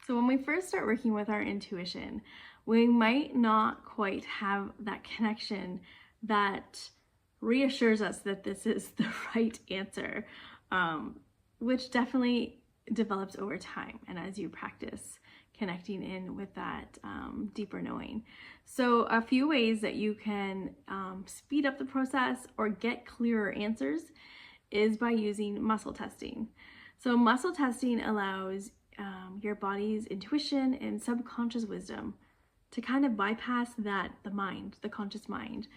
So when we first start working with our intuition, we might not quite have that connection that reassures us that this is the right answer, which definitely develops over time and as you practice connecting in with that deeper knowing. So a few ways that you can speed up the process or get clearer answers is by using muscle testing. So muscle testing allows your body's intuition and subconscious wisdom to kind of bypass the conscious mind.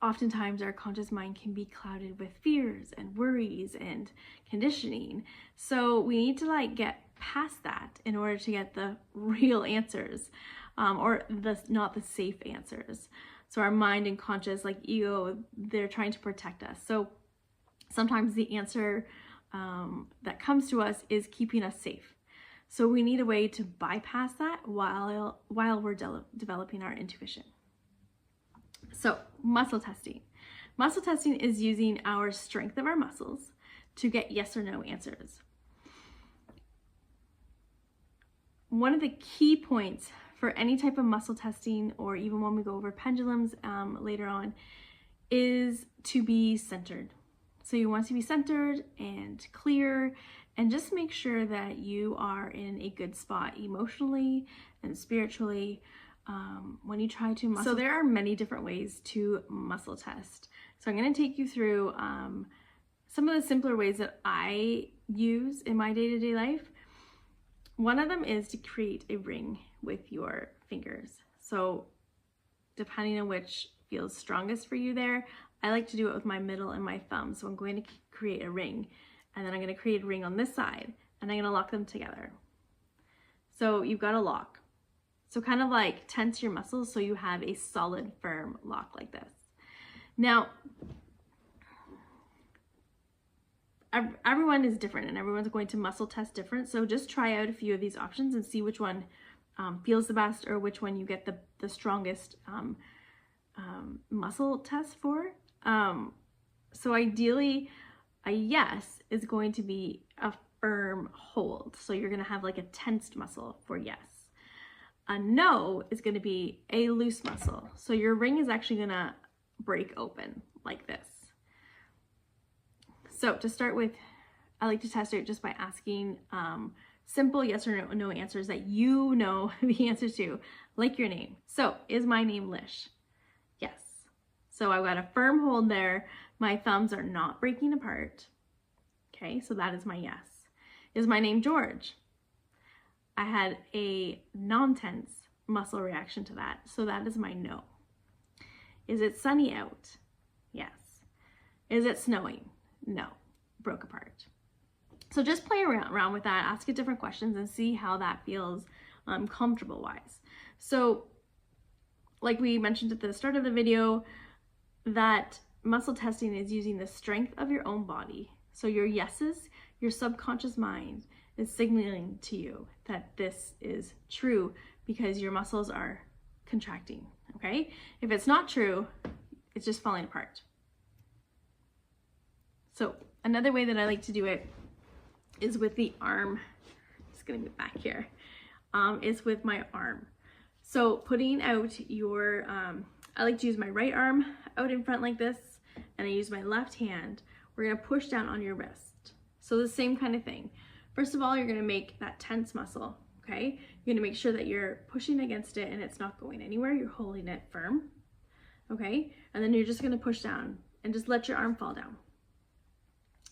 Oftentimes our conscious mind can be clouded with fears and worries and conditioning. So we need to get past that in order to get the real answers, or not the safe answers. So our mind and conscious, like ego, they're trying to protect us. So sometimes the answer that comes to us is keeping us safe. So we need a way to bypass that while we're developing our intuition. So muscle testing. Muscle testing is using our strength of our muscles to get yes or no answers. One of the key points for any type of muscle testing, or even when we go over pendulums later on, is to be centered. So you want to be centered and clear, and just make sure that you are in a good spot emotionally and spiritually when you try to muscle. So there are many different ways to muscle test. So I'm going to take you through some of the simpler ways that I use in my day-to-day life. One of them is to create a ring with your fingers. So depending on which feels strongest for you there, I like to do it with my middle and my thumb. So I'm going to create a ring, and then I'm going to create a ring on this side, and I'm going to lock them together. So you've got a lock. So kind of tense your muscles so you have a solid, firm lock like this. Now, everyone is different and everyone's going to muscle test different. So just try out a few of these options and see which one feels the best, or which one you get the strongest muscle test for. So ideally, a yes is going to be a firm hold. So you're going to have a tensed muscle for yes. A no is going to be a loose muscle. So your ring is actually going to break open like this. So to start with, I like to test it just by asking simple yes or no answers that you know the answer to, like your name. So is my name Lish? Yes. So I've got a firm hold there. My thumbs are not breaking apart. Okay, so that is my yes. Is my name George? I had a non-tense muscle reaction to that, so that is my no. Is it sunny out? Yes. Is it snowing? No. Broke apart. So just play around with that, ask it different questions, and see how that feels comfortable-wise. So like we mentioned at the start of the video, that muscle testing is using the strength of your own body. So your yeses, your subconscious mind is signaling to you that this is true because your muscles are contracting, okay? If it's not true, it's just falling apart. So another way that I like to do it is with the arm. Just gonna move back here. Is with my arm. So putting out your, I like to use my right arm out in front like this, and I use my left hand. We're gonna push down on your wrist. So the same kind of thing. First of all, you're gonna make that tense muscle, okay? You're gonna make sure that you're pushing against it and it's not going anywhere. You're holding it firm, okay? And then you're just gonna push down and just let your arm fall down.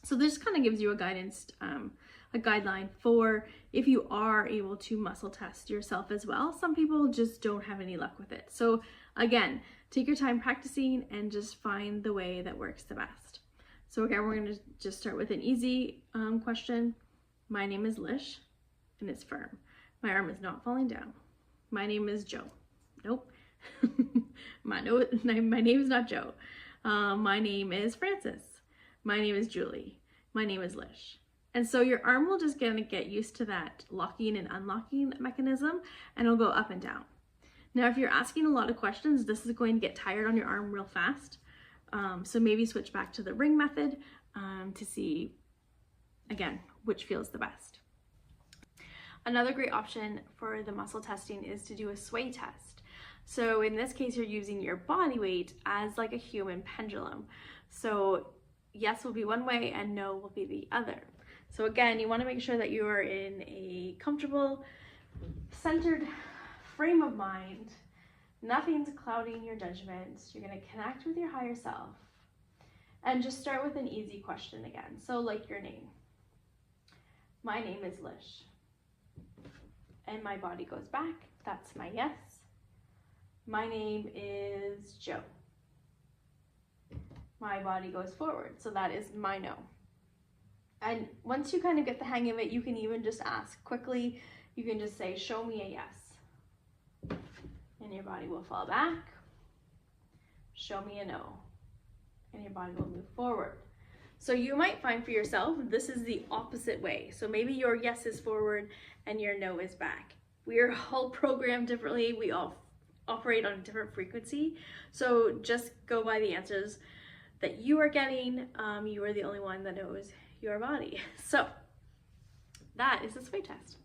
So this kind of gives you a guideline for if you are able to muscle test yourself as well. Some people just don't have any luck with it. So again, take your time practicing and just find the way that works the best. So again, we're gonna just start with an easy question. My name is Lish, and it's firm. My arm is not falling down. My name is Joe. Nope. my name is not Joe. My name is Francis. My name is Julie. My name is Lish. And so your arm will just get used to that locking and unlocking mechanism, and it'll go up and down. Now, if you're asking a lot of questions, this is going to get tired on your arm real fast. So maybe switch back to the ring method to see, again, which feels the best. Another great option for the muscle testing is to do a sway test. So in this case, you're using your body weight as like a human pendulum. So yes will be one way and no will be the other. So again, you want to make sure that you are in a comfortable, centered frame of mind. Nothing's clouding your judgment. You're going to connect with your higher self. And just start with an easy question again. So like your name. My name is Lish. And my body goes back. That's my yes. My name is Joe. My body goes forward. So that is my no. And once you kind of get the hang of it, you can even just ask quickly. You can just say, show me a yes. And your body will fall back. Show me a no. And your body will move forward. So you might find for yourself, this is the opposite way. So maybe your yes is forward and your no is back. We are all programmed differently. We all operate on a different frequency. So just go by the answers that you are getting. You are the only one that knows your body. So that is the sway test.